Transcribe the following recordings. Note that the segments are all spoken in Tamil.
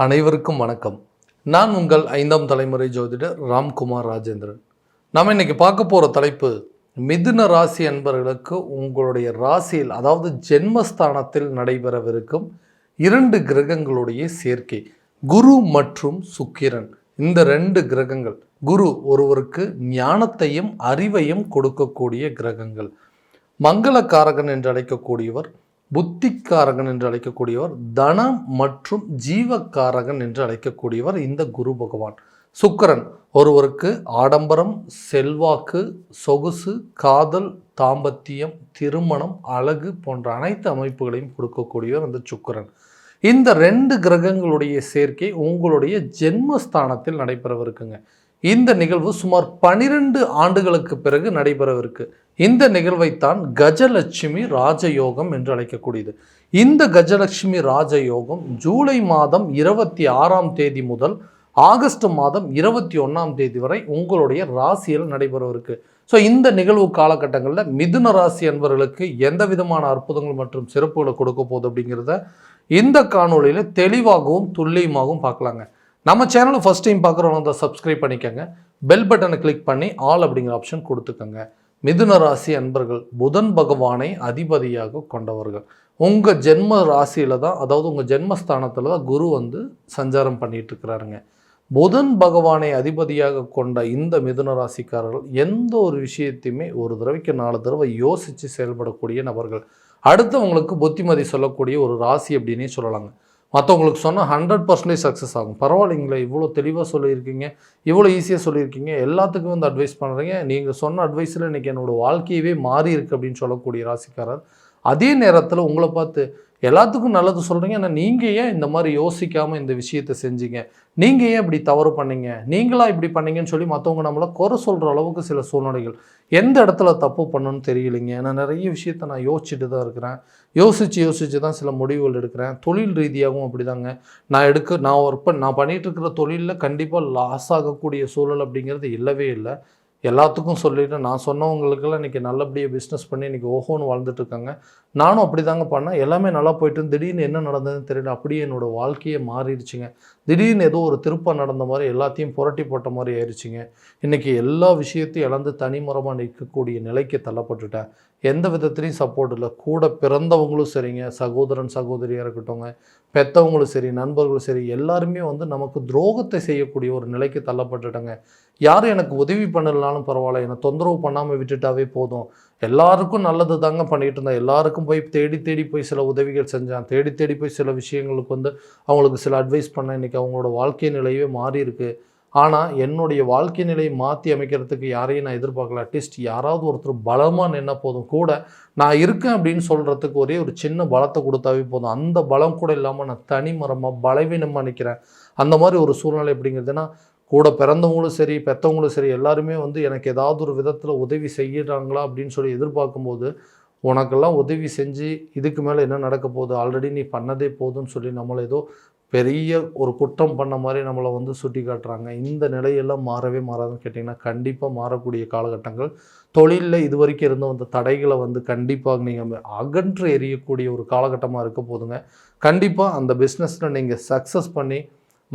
அனைவருக்கும் வணக்கம். நான் உங்கள் 5ஆம் தலைமுறை ஜோதிடர் ராம்குமார் ராஜேந்திரன். நாம் இன்னைக்கு பார்க்க போகிற தலைப்பு, மிதுன ராசி அன்பர்களுக்கு உங்களுடைய ராசியில், அதாவது ஜென்மஸ்தானத்தில் நடைபெறவிருக்கும் 2 கிரகங்களுடைய சேர்க்கை, குரு மற்றும் சுக்கிரன். இந்த 2 கிரகங்கள், குரு ஒருவருக்கு ஞானத்தையும் அறிவையும் கொடுக்கக்கூடிய கிரகங்கள், மங்களக்காரகன் என்று அழைக்கக்கூடியவர், புத்திக்காரகன் என்று அழைக்கக்கூடியவர், தனம் மற்றும் ஜீவக்காரகன் என்று அழைக்கக்கூடியவர் இந்த குரு பகவான். சுக்கிரன் ஒருவருக்கு ஆடம்பரம், செல்வாக்கு, சொகுசு, காதல், தாம்பத்தியம், திருமணம், அழகு போன்ற அனைத்து அமைப்புகளையும் கொடுக்கக்கூடியவர் இந்த சுக்கிரன். இந்த 2 கிரகங்களுடைய சேர்க்கை உங்களுடைய ஜென்மஸ்தானத்தில் நடைபெறவிருக்குங்க. இந்த நிகழ்வு சுமார் 12 ஆண்டுகளுக்கு பிறகு நடைபெறவிருக்கு. இந்த நிகழ்வைத்தான் கஜலட்சுமி ராஜயோகம் என்று அழைக்கக்கூடியது. இந்த கஜலட்சுமி ராஜயோகம் ஜூலை மாதம் 26ஆம் தேதி முதல் ஆகஸ்ட் மாதம் 21ஆம் தேதி வரை உங்களுடைய ராசியில் நடைபெறவிருக்கு. ஸோ இந்த நிகழ்வு காலகட்டங்களில் மிதுன ராசி அன்பர்களுக்கு எந்த விதமான அற்புதங்கள் மற்றும் சிறப்புகளை கொடுக்க போகுது அப்படிங்கிறத இந்த காணொலியில் தெளிவாகவும் துல்லியமாகவும் பார்க்கலாங்க. நம்ம சேனலை ஃபஸ்ட் டைம் பார்க்குறவங்க தான் சப்ஸ்கிரைப் பண்ணிக்கோங்க, பெல் பட்டனை கிளிக் பண்ணி ஆல் அப்படிங்கிற ஆப்ஷன் கொடுத்துக்கோங்க. மிதுன ராசி அன்பர்கள் புதன் பகவானை அதிபதியாக கொண்டவர்கள். உங்கள் ஜென்ம ராசியில் தான், அதாவது உங்கள் ஜென்மஸ்தானத்தில் தான் குரு சஞ்சாரம் பண்ணிட்டு இருக்கிறாருங்க. புதன் பகவானை அதிபதியாக கொண்ட இந்த மிதுன ராசிக்காரர்கள் எந்த ஒரு விஷயத்தையுமே ஒரு தடவைக்கு 4 தடவை யோசித்து செயல்படக்கூடிய நபர்கள். அடுத்தவங்களுக்கு புத்திமதி சொல்லக்கூடிய ஒரு ராசி அப்படின்னே சொல்லலாங்க. மற்றவங்களுக்கு சொன்னால் 100% சக்ஸஸ் ஆகும். பரவாயில்லைங்களே, இவ்வளோ தெளிவாக சொல்லியிருக்கீங்க, இவ்வளோ ஈஸியாக சொல்லியிருக்கீங்க, எல்லாத்துக்கும் அட்வைஸ் பண்ணுறீங்க, நீங்கள் சொன்ன அட்வைஸில் இன்றைக்கி என்னோடய வாழ்க்கையவே மாறி இருக்குது அப்படின்னு சொல்லக்கூடிய ராசிக்காரர். அதே நேரத்தில் உங்களை பார்த்து எல்லாத்துக்கும் நல்லது சொல்கிறீங்க, ஆனால் நீங்கள் ஏன் இந்த மாதிரி யோசிக்காமல் இந்த விஷயத்தை செஞ்சீங்க, நீங்கள் ஏன் இப்படி தவறு பண்ணீங்க, நீங்களாக இப்படி பண்ணீங்கன்னு சொல்லி மற்றவங்க நம்மளை குறை சொல்கிற அளவுக்கு சில சூழ்நிலைகள். எந்த இடத்துல தப்பு பண்ணணும்னு தெரியலைங்க. நான் நிறைய விஷயத்த நான் யோசிச்சுட்டு தான் இருக்கிறேன், யோசித்து தான் சில முடிவுகள் எடுக்கிறேன். தொழில் ரீதியாகவும் அப்படி தாங்க. நான் பண்ணிகிட்டு இருக்கிற தொழிலில் கண்டிப்பாக லாஸ் ஆகக்கூடிய சூழல் அப்படிங்கிறது இல்லவே இல்லை. எல்லாத்துக்கும் சொல்லிவிட்டு நான் சொன்னவங்களுக்கெல்லாம் இன்றைக்கி நல்லபடியாக பிஸ்னஸ் பண்ணி இன்றைக்கி ஓஹோன்னு வாழ்ந்துட்டுருக்காங்க. நானும் அப்படி தாங்க பண்ணேன். எல்லாமே நல்லா போய்ட்டு திடீர்னு என்ன நடந்ததுன்னு தெரியல, அப்படியே என்னோடய வாழ்க்கையே மாறிடுச்சுங்க. திடீர்னு ஏதோ ஒரு திருப்பம் நடந்த மாதிரி எல்லாத்தையும் புரட்டி போட்ட மாதிரி ஆயிடுச்சுங்க. இன்றைக்கி எல்லா விஷயத்தையும் இழந்து தனிமரமாக நிற்கக்கூடிய நிலைக்கு தள்ளப்பட்டுட்டேன். எந்த விதத்துலையும் சப்போர்ட் இல்லை. கூட பிறந்தவங்களும் சரிங்க, சகோதரன் சகோதரியாக இருக்கட்டும்ங்க, பெற்றவங்களும் சரி, நண்பர்களும் சரி, எல்லாருமே நமக்கு துரோகத்தை செய்யக்கூடிய ஒரு நிலைக்கு தள்ளப்பட்டுட்டாங்க. யாரும் எனக்கு உதவி பண்ணலனாலும் பரவாயில்ல, என்னை தொந்தரவு பண்ணாமல் விட்டுட்டாவே போதும். எல்லாருக்கும் நல்லது தாங்க பண்ணிகிட்டு இருந்தேன். எல்லாருக்கும் போய் தேடி போய் சில உதவிகள் செஞ்சேன். தேடி போய் சில விஷயங்களுக்கு அவங்களுக்கு சில அட்வைஸ் பண்ணேன். இன்றைக்கி அவங்களோட வாழ்க்கை நிலையே மாறி இருக்குது. ஆனால் என்னுடைய வாழ்க்கை நிலையை மாற்றி அமைக்கிறதுக்கு யாரையும் நான் எதிர்பார்க்கல. அட்லீஸ்ட் யாராவது ஒருத்தர் பலமாக நின்னா போதும். கூட நான் இருக்கேன் அப்படின்னு சொல்கிறதுக்கு ஒரே ஒரு சின்ன பலத்தை கொடுத்தாவே போதும். அந்த பலம் கூட இல்லாமல் நான் தனிமரமாக பலவீனமாக நிற்கிறேன். அந்த மாதிரி ஒரு சூழ்நிலை எப்படிங்கிறதுனா, கூட பிறந்தவங்களும் சரி, பெற்றவங்களும் சரி, எல்லாருமே எனக்கு ஏதாவது ஒரு விதத்தில் உதவி செய்கிறாங்களா அப்படின்னு சொல்லி எதிர்பார்க்கும்போது, உனக்கெல்லாம் உதவி செஞ்சு இதுக்கு மேலே என்ன நடக்க போகுது, ஆல்ரெடி நீ பண்ணதே போதும்னு சொல்லி நம்மளை ஏதோ பெரிய ஒரு குற்றம் பண்ண மாதிரி நம்மளை சுட்டி காட்டுறாங்க. இந்த நிலையெல்லாம் மாறவே மாறாதுன்னு கேட்டிங்கன்னா, கண்டிப்பாக மாறக்கூடிய காலகட்டங்கள். தொழிலில் இது வரைக்கும் இருந்த வந்த தடைகளை கண்டிப்பாக நீங்கள் அகன்று எறியக்கூடிய ஒரு காலகட்டமாக இருக்க போதுங்க. கண்டிப்பாக அந்த பிஸ்னஸில் நீங்கள் சக்ஸஸ் பண்ணி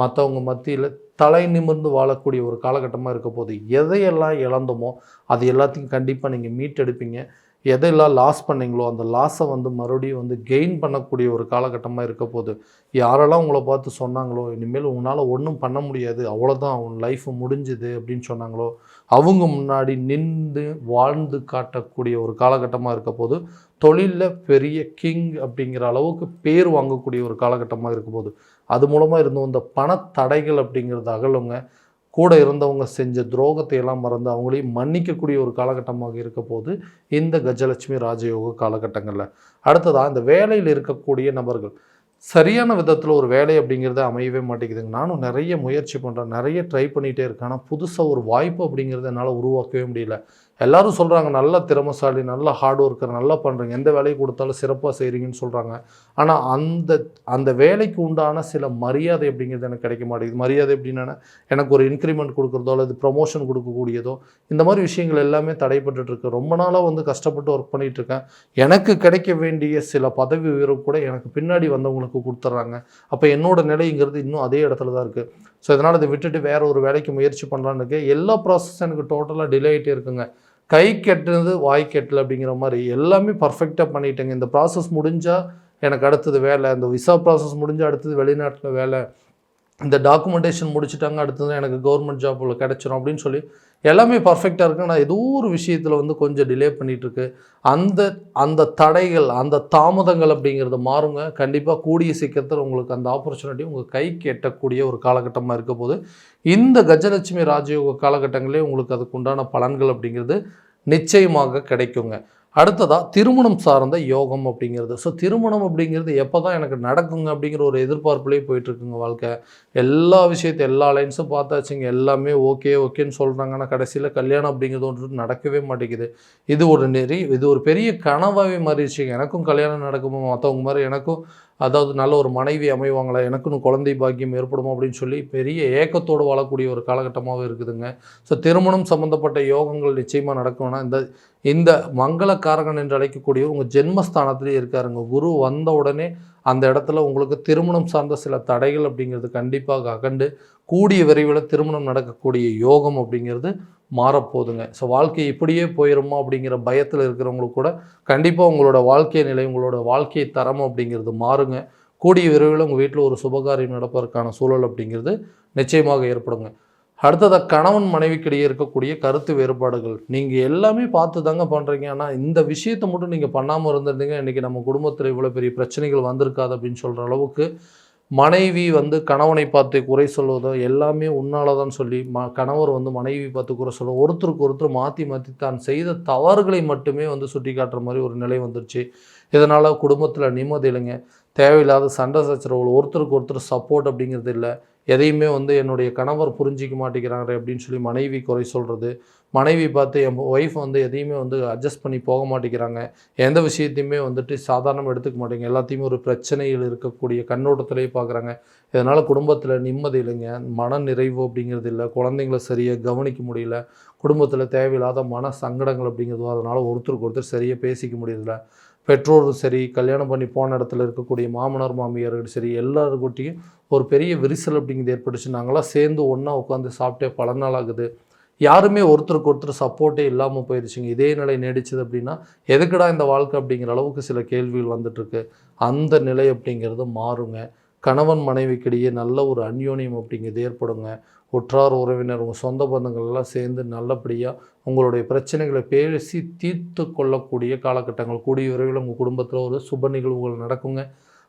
மற்றவங்க மத்தியில் தலை நிமிர்ந்து வாழக்கூடிய ஒரு காலகட்டமாக இருக்க போது. எதையெல்லாம் இழந்தோமோ அது எல்லாத்தையும் கண்டிப்பாக நீங்கள் மீட்டெடுப்பீங்க. எதையெல்லாம் லாஸ் பண்ணீங்களோ அந்த லாஸை மறுபடியும் கெயின் பண்ணக்கூடிய ஒரு காலகட்டமாக இருக்க போது. யாரெல்லாம் உங்களை பார்த்து சொன்னாங்களோ இனிமேல் உங்களால் ஒன்றும் பண்ண முடியாது, அவ்வளோதான், உன் லைஃப் முடிஞ்சுது அப்படின்னு சொன்னாங்களோ, அவங்க முன்னாடி நின்று வாழ்ந்து காட்டக்கூடிய ஒரு காலகட்டமாக இருக்க போது. தொழிலில் பெரிய கிங் அப்படிங்கிற அளவுக்கு பேர் வாங்கக்கூடிய ஒரு காலகட்டமாக இருக்க போது. அது மூலமாக இருந்த இந்த பணத்தடைகள் அப்படிங்கிறது அகலுங்க. கூட இருந்தவங்க செஞ்ச துரோகத்தை எல்லாம் மறந்து அவங்களையும் மன்னிக்கக்கூடிய ஒரு காலகட்டமாக இருக்க போது இந்த கஜலட்சுமி ராஜயோக காலகட்டங்களில். அடுத்ததாக இந்த வேலையில் இருக்கக்கூடிய நபர்கள் சரியான விதத்தில் ஒரு வேலை அப்படிங்கிறத அமையவே மாட்டேங்குதுங்க. நானும் நிறைய முயற்சி பண்ணுறேன், நிறைய ட்ரை பண்ணிகிட்டே இருக்கேன். ஆனால் புதுசாக ஒரு வாய்ப்பு அப்படிங்கிறத என்னால் உருவாக்கவே முடியல. எல்லாரும் சொல்கிறாங்க நல்ல திறமைசாலி, நல்ல ஹார்ட் ஒர்க்கர், நல்லா பண்ணுறீங்க, எந்த வேலையை கொடுத்தாலும் சிறப்பாக செய்கிறீங்கன்னு சொல்கிறாங்க. ஆனால் அந்த வேலைக்கு உண்டான சில மரியாதை அப்படிங்கிறது எனக்கு கிடைக்க மாட்டேங்குது. மரியாதை எப்படின்னா, எனக்கு ஒரு இன்க்ரிமெண்ட் கொடுக்குறதோ அல்லது ப்ரொமோஷன் கொடுக்கக்கூடியதோ இந்த மாதிரி விஷயங்கள் எல்லாமே தடைப்பட்டுருக்கு. ரொம்ப நாளாக வந்து கஷ்டப்பட்டு ஒர்க் பண்ணிகிட்ருக்கேன். எனக்கு கிடைக்க வேண்டிய சில பதவி உயர்வு கூட எனக்கு பின்னாடி வந்தவங்களுக்கு கொடுத்துட்றாங்க. அப்போ என்னோட நிலைங்கிறது இன்னும் அதே இடத்துல தான் இருக்குது. ஸோ இதனால் இதை விட்டுட்டு வேறு ஒரு வேலைக்கு முயற்சி பண்ணலான்னு இருக்கேன். எல்லா ப்ராசஸும் எனக்கு டோட்டலாக டிலே ஆகிட்டே இருக்குங்க. கை கெட்டுனது வாய் கெட்டல அப்படிங்கிற மாதிரி எல்லாமே பர்ஃபெக்டாக பண்ணிட்டேங்க. இந்த ப்ராசஸ் முடிஞ்சால் எனக்கு அடுத்தது வேலை, இந்த விசா ப்ராசஸ் முடிஞ்சால் அடுத்தது வெளிநாட்டில் வேலை, இந்த டாக்குமெண்டேஷன் முடிச்சுட்டாங்க அடுத்தது எனக்கு கவர்மெண்ட் ஜாப்பில் கிடச்சிரும் அப்படின்னு சொல்லி எல்லாமே பர்ஃபெக்டாக இருக்குது. நான் ஏதோ ஒரு விஷயத்தில் வந்து கொஞ்சம் டிலே பண்ணிகிட்ருக்கு. அந்த தடைகள், அந்த தாமதங்கள் அப்படிங்கிறது மாறுங்க. கண்டிப்பாக கூடிய சீக்கிரத்தில் உங்களுக்கு அந்த ஆப்பர்ச்சுனிட்டி உங்கள் கைக்கு எட்டக்கூடிய ஒரு காலகட்டமாக இருக்க போது இந்த கஜலட்சுமி ராஜயோக காலகட்டங்களே உங்களுக்கு அதுக்கு உண்டான பலன்கள் அப்படிங்கிறது நிச்சயமாக கிடைக்குங்க. அடுத்ததாக திருமணம் சார்ந்த யோகம் அப்படிங்கிறது. ஸோ திருமணம் அப்படிங்கிறது எப்போ தான் எனக்கு நடக்குங்க அப்படிங்கிற ஒரு எதிர்பார்ப்புலேயே போயிட்டுருக்குங்க வாழ்க்கை. எல்லா எல்லா லைன்ஸும் பார்த்தாச்சுங்க, எல்லாமே ஓகேன்னு சொல்கிறாங்க. ஆனால் கடைசியில் கல்யாணம் அப்படிங்கிறது ஒன்று நடக்கவே மாட்டேங்குது. இது ஒரு பெரிய கனவாகவே மாறிடுச்சுங்க. எனக்கும் கல்யாணம் நடக்குமோ, மற்றவங்க மாதிரி எனக்கும் அதாவது நல்ல ஒரு மனைவி அமைவாங்களா, எனக்குன்னு குழந்தை பாக்கியம் ஏற்படுமோ அப்படின்னு சொல்லி பெரிய ஏக்கத்தோடு வாழக்கூடிய ஒரு காலகட்டமாகவே இருக்குதுங்க. ஸோ திருமணம் சம்மந்தப்பட்ட யோகங்கள் நிச்சயமாக நடக்கும்னா இந்த மங்களக்காரகன் என்று அழைக்கக்கூடிய உங்கள் ஜென்மஸ்தானத்திலே இருக்காருங்க. குரு வந்த உடனே அந்த இடத்துல உங்களுக்கு திருமணம் சார்ந்த சில தடைகள் அப்படிங்கிறது கண்டிப்பாக அகண்டு கூடிய விரைவில் திருமணம் நடக்கக்கூடிய யோகம் அப்படிங்கிறது மாறப்போகுதுங்க. ஸோ வாழ்க்கை இப்படியே போயிடுமா அப்படிங்கிற பயத்தில் இருக்கிறவங்களுக்கு கூட கண்டிப்பாக உங்களோட வாழ்க்கை நிலை, உங்களோட வாழ்க்கை தரம் அப்படிங்கிறது மாறுங்க. கூடிய விரைவில் உங்கள் வீட்டில் ஒரு சுபகாரியம் நடப்பதற்கான சூழல் அப்படிங்கிறது நிச்சயமாக ஏற்படுங்க. அடுத்ததாக கணவன் மனைவிக்கிடையே இருக்கக்கூடிய கருத்து வேறுபாடுகள். நீங்கள் எல்லாமே பார்த்து தாங்க பண்ணுறீங்க, ஆனால் இந்த விஷயத்தை மட்டும் நீங்கள் பண்ணாமல் இருந்திருந்தீங்க இன்றைக்கி நம்ம குடும்பத்தில் இவ்வளோ பெரிய பிரச்சனைகள் வந்திருக்காது அப்படின்னு சொல்கிற அளவுக்கு மனைவி வந்து கணவனை பார்த்து குறை சொல்வதோ எல்லாமே உன்னால தான் சொல்லி கணவர் வந்து மனைவி பார்த்து குறை சொல்ல ஒருத்தருக்கு ஒருத்தர் மாற்றி தான் செய்த தவறுகளை மட்டுமே வந்து சுட்டி காட்டுற மாதிரி ஒரு நிலை வந்துருச்சு. இதனால் குடும்பத்தில் நிம்மதி இல்லைங்க. தேவையில்லாத சண்டை சச்சரவுகள், ஒருத்தருக்கு ஒருத்தர் சப்போர்ட் அப்படிங்கிறது இல்லை. எதையுமே வந்து என்னுடைய கணவர் புரிஞ்சிக்க மாட்டேங்கிறாங்க அப்படின்னு சொல்லி மனைவி குறை சொல்கிறது, மனைவி பார்த்து என் ஒய்ஃப் வந்து எதையுமே வந்து அட்ஜஸ்ட் பண்ணி போக மாட்டேங்கிறாங்க, எந்த விஷயத்தையுமே வந்துட்டு சாதாரணமாக எடுத்துக்க மாட்டேங்க, எல்லாத்தையுமே ஒரு பிரச்சனையில் இருக்கக்கூடிய கண்ணோட்டத்திலேயே பார்க்குறாங்க. இதனால் குடும்பத்தில் நிம்மதி இல்லைங்க, மன நிறைவு அப்படிங்கிறது இல்லை, குழந்தைங்கள சரியாக கவனிக்க முடியல, குடும்பத்தில் தேவையில்லாத மன சங்கடங்கள் அப்படிங்கிறதும், அதனால் ஒருத்தருக்கு ஒருத்தர் சரியாக பேசிக்க முடியல, பெற்றோரும் சரி, கல்யாணம் பண்ணி போன இடத்துல இருக்கக்கூடிய மாமனார் மாமியார்கள் சரி, எல்லாருக்கிட்டையும் ஒரு பெரிய விரிசல் அப்படிங்கிறது ஏற்பட்டுச்சு. நாங்களாம் சேர்ந்து ஒன்றா உட்காந்து சாப்பிட்டே பல நாள் ஆகுது. யாருமே ஒருத்தருக்கு ஒருத்தர் சப்போர்ட்டே இல்லாமல் போயிடுச்சுங்க. இதே நிலை நீடிச்சது அப்படின்னா எதுக்குடா இந்த வாழ்க்கை அப்படிங்கிற அளவுக்கு சில கேள்விகள் வந்துட்டுருக்கு. அந்த நிலை அப்படிங்கிறது மாறுங்க. கணவன் மனைவிக்கிடையே நல்ல ஒரு அந்யோன்யம் அப்படிங்கிறது ஏற்படுங்க. உற்றார் உறவினர், உங்கள் சொந்த பந்தங்கள் எல்லாம் சேர்ந்து நல்லபடியாக உங்களுடைய பிரச்சனைகளை பேசி தீர்த்து கொள்ளக்கூடிய காலகட்டங்கள் கூடிய விரைவில் உங்கள் குடும்பத்தில் ஒரு சுப நிகழ்வுகள் நடக்குங்க.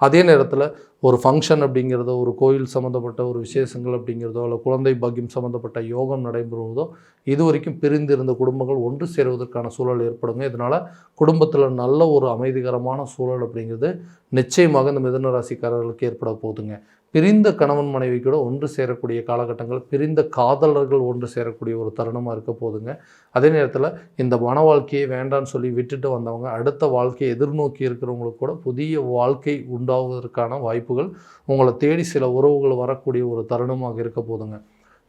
அதே நேரத்தில் ஒரு ஃபங்க்ஷன் அப்படிங்கிறதோ, ஒரு கோயில் சம்மந்தப்பட்ட ஒரு விசேஷங்கள் அப்படிங்கிறதோ, இல்லை குழந்தை பாக்கியம் சம்மந்தப்பட்ட யோகம் நடைபெறுவதோ, இது வரைக்கும் பிரிந்திருந்த குடும்பங்கள் ஒன்று சேருவதற்கான சூழல் ஏற்படுங்க. இதனால் குடும்பத்தில் நல்ல ஒரு அமைதிகரமான சூழல் அப்படிங்கிறது நிச்சயமாக இந்த மிதுன ராசிக்காரர்களுக்கு ஏற்பட போகுதுங்க. பிரிந்த கணவன் மனைவி கூட ஒன்று சேரக்கூடிய காலகட்டங்கள், பிரிந்த காதலர்கள் ஒன்று சேரக்கூடிய ஒரு தருணமாக இருக்க போதுங்க. அதே நேரத்தில் இந்த மன வாழ்க்கையை வேண்டான்னு சொல்லி விட்டுட்டு வந்தவங்க அடுத்த வாழ்க்கையை எதிர்நோக்கி இருக்கிறவங்களுக்கு கூட புதிய வாழ்க்கை உண்டாவதற்கான வாய்ப்புகள் உங்களை தேடி சில உறவுகள் வரக்கூடிய ஒரு தருணமாக இருக்க போதுங்க.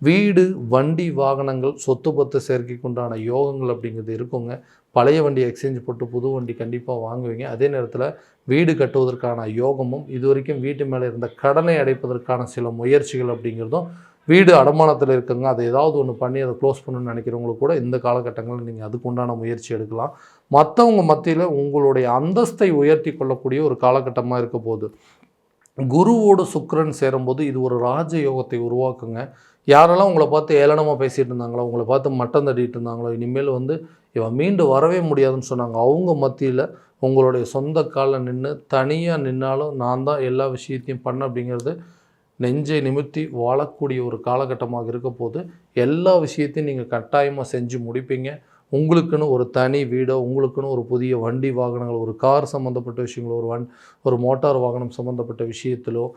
வீடு, வண்டி, வாகனங்கள், சொத்து பத்து சேர்க்கைக்குண்டான யோகங்கள் அப்படிங்கிறது இருக்குங்க. பழைய வண்டி எக்ஸ்சேஞ்ச் போட்டு புது வண்டி கண்டிப்பாக வாங்குவீங்க. அதே நேரத்தில் வீடு கட்டுவதற்கான யோகமும், இது வரைக்கும் வீட்டு மேலே இருந்த கடனை அடைப்பதற்கான சில முயற்சிகள் அப்படிங்கிறதும், வீடு அடமானத்தில் இருக்குங்க, அதை ஏதாவது ஒன்று பண்ணி அதை க்ளோஸ் பண்ணணும்னு நினைக்கிறவங்களுக்கு கூட இந்த காலகட்டங்களில் நீங்கள் அதுக்கு உண்டான முயற்சி எடுக்கலாம். மற்றவங்க மத்தியில் உங்களுடைய அந்தஸ்தை உயர்த்தி கொள்ளக்கூடிய ஒரு காலகட்டமாக இருக்க போகுது. குருவோடு சுக்கிரன் சேரும்போது இது ஒரு ராஜ யோகத்தை உருவாக்குங்க. யாரெல்லாம் உங்களை பார்த்து ஏளனமாக பேசிகிட்டு இருந்தாங்களோ, உங்களை பார்த்து மட்டம் தட்டிகிட்டு இருந்தாங்களோ, இனிமேல் வந்து இவன் மீண்டு வரவே முடியாதுன்னு சொன்னாங்க, அவங்க மத்தியில் உங்களுடைய சொந்த காலில் நின்று தனியாக நின்னாலும் நான் தான் எல்லா விஷயத்தையும் பண்ண அப்படிங்கிறது நெஞ்சை நிமிர்த்தி வாழக்கூடிய ஒரு காலகட்டமாக இருக்க போது எல்லா விஷயத்தையும் நீங்கள் கட்டாயமாக செஞ்சு முடிப்பீங்க. உங்களுக்குன்னு ஒரு தனி வீடோ, உங்களுக்குன்னு ஒரு புதிய வண்டி வாகனங்கள், ஒரு கார் சம்மந்தப்பட்ட விஷயங்களோ, ஒரு மோட்டார் வாகனம் சம்மந்தப்பட்ட விஷயத்திலோ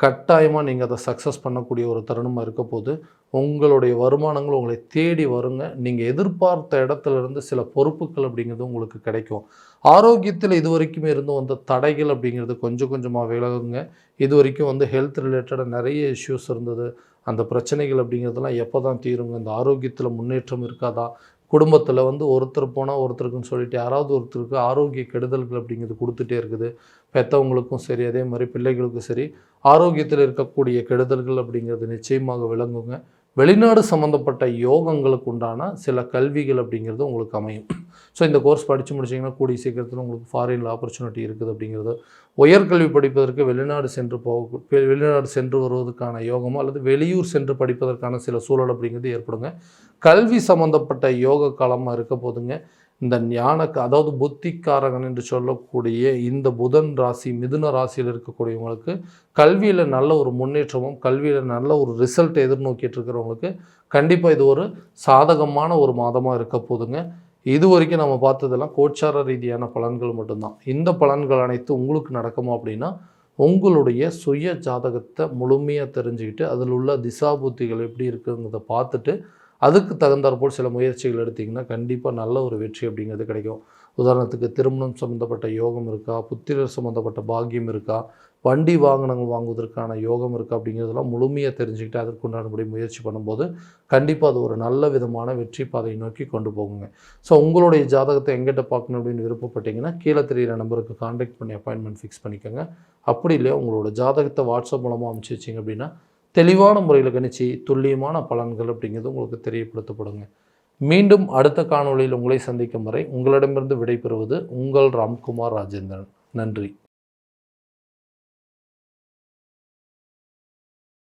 கட்டாயமாக நீங்கள் அதை சக்ஸஸ் பண்ணக்கூடிய ஒரு தருணமாக இருக்க போது உங்களுடைய வருமானங்கள் உங்களை தேடி வருங்க. நீங்கள் எதிர்பார்த்த இடத்துலேருந்து சில பொறுப்புகள் அப்படிங்கிறது உங்களுக்கு கிடைக்கும். ஆரோக்கியத்தில் இதுவரைக்குமே இருந்து வந்த தடைகள் அப்படிங்கிறது கொஞ்சம் கொஞ்சமாக விலகுங்க. இதுவரைக்கும் வந்து ஹெல்த் ரிலேட்டடாக நிறைய இஷ்யூஸ் இருந்தது. அந்த பிரச்சனைகள் அப்படிங்கிறதெல்லாம் எப்போ தான் தீருங்க? இந்த ஆரோக்கியத்தில் முன்னேற்றம் இருக்காதா? குடும்பத்தில் வந்து ஒருத்தர் போனால் ஒருத்தருக்குன்னு சொல்லிட்டு யாராவது ஒருத்தருக்கு ஆரோக்கிய கெடுதல்கள் அப்படிங்கிறது கொடுத்துட்டே இருக்குது. பெற்றவங்களுக்கும் சரி, அதே மாதிரி பிள்ளைகளுக்கும் சரி, ஆரோக்கியத்தில் இருக்கக்கூடிய கெடுதல்கள் அப்படிங்கிறது நிச்சயமாக விளங்குங்க. வெளிநாடு சம்மந்தப்பட்ட யோகங்களுக்கு உண்டான சில கல்விகள் அப்படிங்கிறது உங்களுக்கு அமையும். ஸோ இந்த கோர்ஸ் படித்து முடிச்சிங்கன்னா கூடிய சீக்கிரத்தில் உங்களுக்கு ஃபாரினில் ஆப்பர்ச்சுனிட்டி இருக்குது அப்படிங்கிறது. உயர்கல்வி படிப்பதற்கு வெளிநாடு சென்று வருவதற்கான யோகமோ அல்லது வெளியூர் சென்று படிப்பதற்கான சில சூழல் அப்படிங்கிறது ஏற்படுங்க. கல்வி சம்மந்தப்பட்ட யோக காலமாக இருக்க போதுங்க. இந்த அதாவது புத்திக்காரகன் என்று சொல்லக்கூடிய இந்த புதன் ராசி மிதுன ராசியில் இருக்கக்கூடியவங்களுக்கு கல்வியில் நல்ல ஒரு முன்னேற்றமும் கல்வியில் நல்ல ஒரு ரிசல்ட் எதிர்நோக்கிட்டு இருக்கிறவங்களுக்கு கண்டிப்பாக இது ஒரு சாதகமான ஒரு மாதமாக இருக்க போதுங்க. இது வரைக்கும் நம்ம பார்த்ததெல்லாம் கோச்சார ரீதியான பலன்கள் மட்டும்தான். இந்த பலன்கள் அனைத்து உங்களுக்கு நடக்குமா அப்படின்னா உங்களுடைய சுய ஜாதகத்தை முழுமையாக தெரிஞ்சுக்கிட்டு அதில் உள்ள திசாபுத்திகள் எப்படி இருக்குங்கிறத பார்த்துட்டு அதுக்கு தகுந்தாற்போல் சில முயற்சிகள் எடுத்திங்கன்னா கண்டிப்பாக நல்ல ஒரு வெற்றி அப்படிங்கிறது கிடைக்கும். உதாரணத்துக்கு திருமணம் சம்மந்தப்பட்ட யோகம் இருக்கா, புத்திரர் சம்மந்தப்பட்ட பாக்கியம் இருக்கா, வண்டி வாகனங்கள் வாங்குவதற்கான யோகம் இருக்கா அப்படிங்கிறதெல்லாம் முழுமையாக தெரிஞ்சுக்கிட்டு அதற்குண்டானபடி முயற்சி பண்ணும்போது கண்டிப்பாக அது ஒரு நல்ல விதமான வெற்றி பாதையை நோக்கி கொண்டு போகுங்க. ஸோ உங்களுடைய ஜாதகத்தை எங்கிட்ட பார்க்கணும் அப்படின்னு விருப்பப்பட்டீங்கன்னா கீழே தெரிகிற நம்பருக்கு கான்டாக்ட் பண்ணி அப்பாயின்மெண்ட் ஃபிக்ஸ் பண்ணிக்கோங்க. அப்படி இல்லையா உங்களோட ஜாதகத்தை வாட்ஸ்அப் மூலமாக அனுப்பிச்சி வச்சிங்க அப்படின்னா தெளிவான முறையில் கணிச்சு துல்லியமான பலன்கள் அப்படிங்கிறது உங்களுக்கு தெரியப்படுத்தப்படுங்க. மீண்டும் அடுத்த காணொளியில் உங்களை சந்திக்கும் வரை உங்களிடமிருந்து விடைபெறுவது உங்கள் ராம்குமார் ராஜேந்திரன். நன்றி.